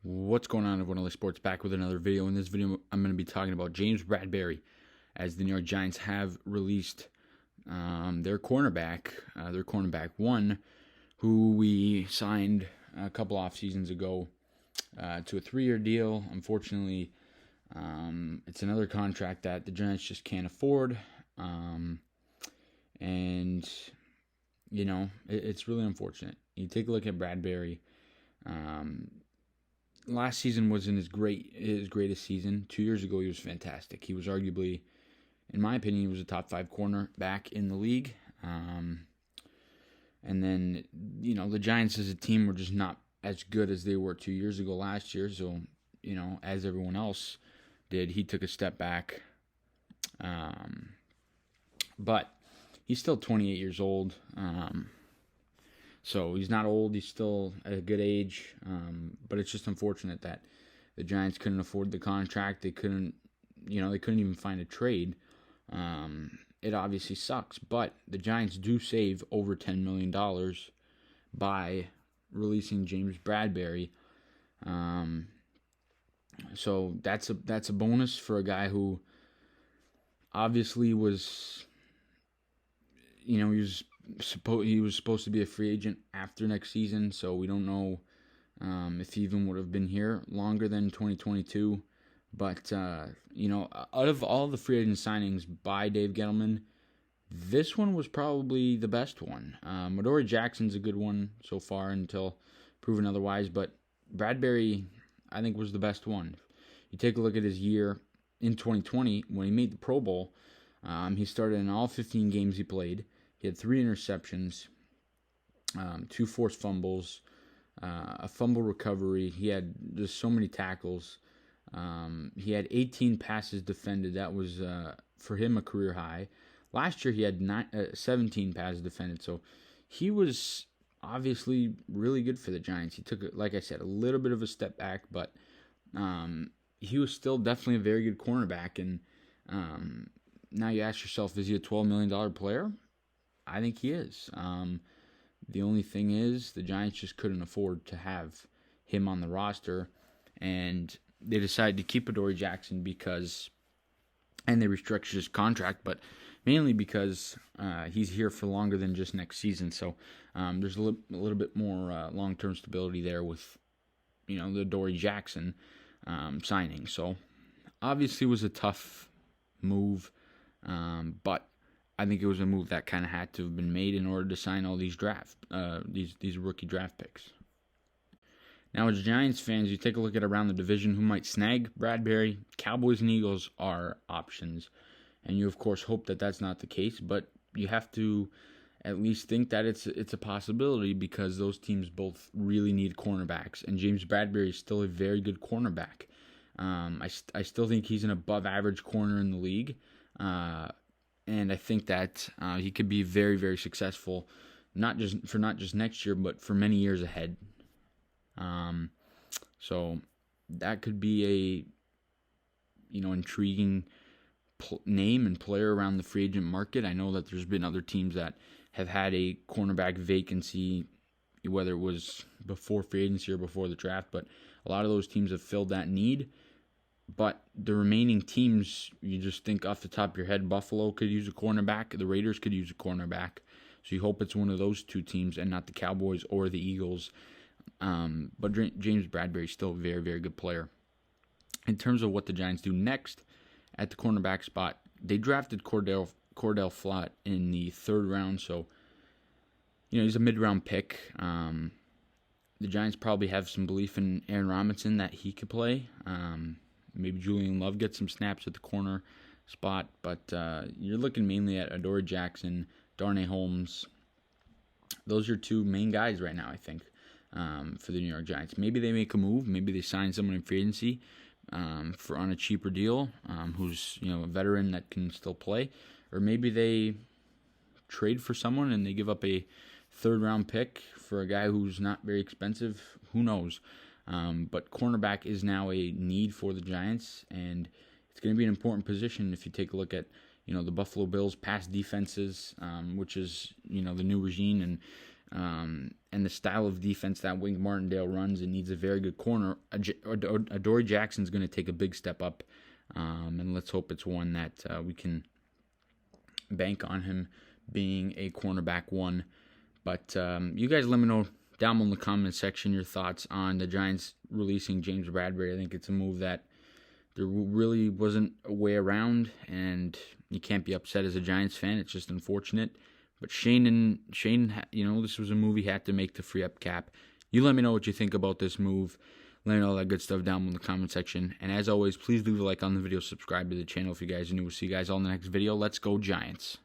What's going on, everyone? LA Sports back with another video. In this video, I'm going to be talking about James Bradberry, as the New York Giants have released their cornerback one, who we signed a couple off seasons ago to a 3-year deal. Unfortunately, it's another contract that the Giants just can't afford, and it's really unfortunate. You take a look at Bradberry. Last season wasn't his greatest season. 2 years ago, he was fantastic. He was arguably, in my opinion, he was a top 5 cornerback in the league. And then, the Giants as a team were just not as good as they were 2 years ago last year. So, as everyone else did, he took a step back. But he's still 28 years old. So he's not old. He's still at a good age. But it's just unfortunate that the Giants couldn't afford the contract. They couldn't even find a trade. It obviously sucks. But the Giants do save over $10 million by releasing James Bradberry. So that's a bonus for a guy who obviously was, he was supposed to be a free agent after next season, so we don't know if he even would have been here longer than 2022. But out of all the free agent signings by Dave Gettleman, this one was probably the best one. Adoree Jackson's a good one so far until proven otherwise, but Bradberry, I think, was the best one. You take a look at his year in 2020 when he made the Pro Bowl. He started in all 15 games he played. He had 3 interceptions, 2 forced fumbles, a fumble recovery. He had just so many tackles. He had 18 passes defended. That was, for him, a career high. Last year, he had 17 passes defended. So he was obviously really good for the Giants. He took, like I said, a little bit of a step back, but he was still definitely a very good cornerback. And now you ask yourself, is he a $12 million player? I think he is. The only thing is the Giants just couldn't afford to have him on the roster, and they decided to keep Adoree Jackson and they restructured his contract, but mainly because he's here for longer than just next season. So there's a little bit more long-term stability there with, the Adoree Jackson signing. So obviously it was a tough move, but I think it was a move that kind of had to have been made in order to sign all these these rookie draft picks. Now, as Giants fans, you take a look at around the division who might snag Bradberry. Cowboys and Eagles are options, and you of course hope that that's not the case. But you have to at least think that it's a possibility, because those teams both really need cornerbacks, and James Bradberry is still a very good cornerback. I still think he's an above-average corner in the league. And I think that he could be very, very successful, not just next year, but for many years ahead. So that could be a intriguing name and player around the free agent market. I know that there's been other teams that have had a cornerback vacancy, whether it was before free agency or before the draft, but a lot of those teams have filled that need. But the remaining teams, you just think off the top of your head, Buffalo could use a cornerback. The Raiders could use a cornerback. So you hope it's one of those two teams and not the Cowboys or the Eagles. But James Bradberry is still a very, very good player. In terms of what the Giants do next at the cornerback spot, they drafted Cordell Flott in the 3rd round. So, he's a mid-round pick. The Giants probably have some belief in Aaron Robinson that he could play. Maybe Julian Love gets some snaps at the corner spot, but you're looking mainly at Adoree Jackson, Darnay Holmes. Those are 2 main guys right now, I think, for the New York Giants. Maybe they make a move. Maybe they sign someone in free agency on a cheaper deal, who's a veteran that can still play, or maybe they trade for someone and they give up a 3rd round pick for a guy who's not very expensive. Who knows? But cornerback is now a need for the Giants, and it's going to be an important position if you take a look at, the Buffalo Bills' pass defenses, which is, the new regime, and and the style of defense that Wink Martindale runs, and needs a very good corner. Adoree Jackson's going to take a big step up, and let's hope it's one that we can bank on him being a cornerback one. But you guys let me know down in the comment section your thoughts on the Giants releasing James Bradberry. I think it's a move that there really wasn't a way around, and you can't be upset as a Giants fan. It's just unfortunate. But Shane, this was a move he had to make to free up cap. You let me know what you think about this move. Let me know all that good stuff down in the comment section. And as always, please leave a like on the video, subscribe to the channel if you guys are new. We'll see you guys all in the next video. Let's go Giants.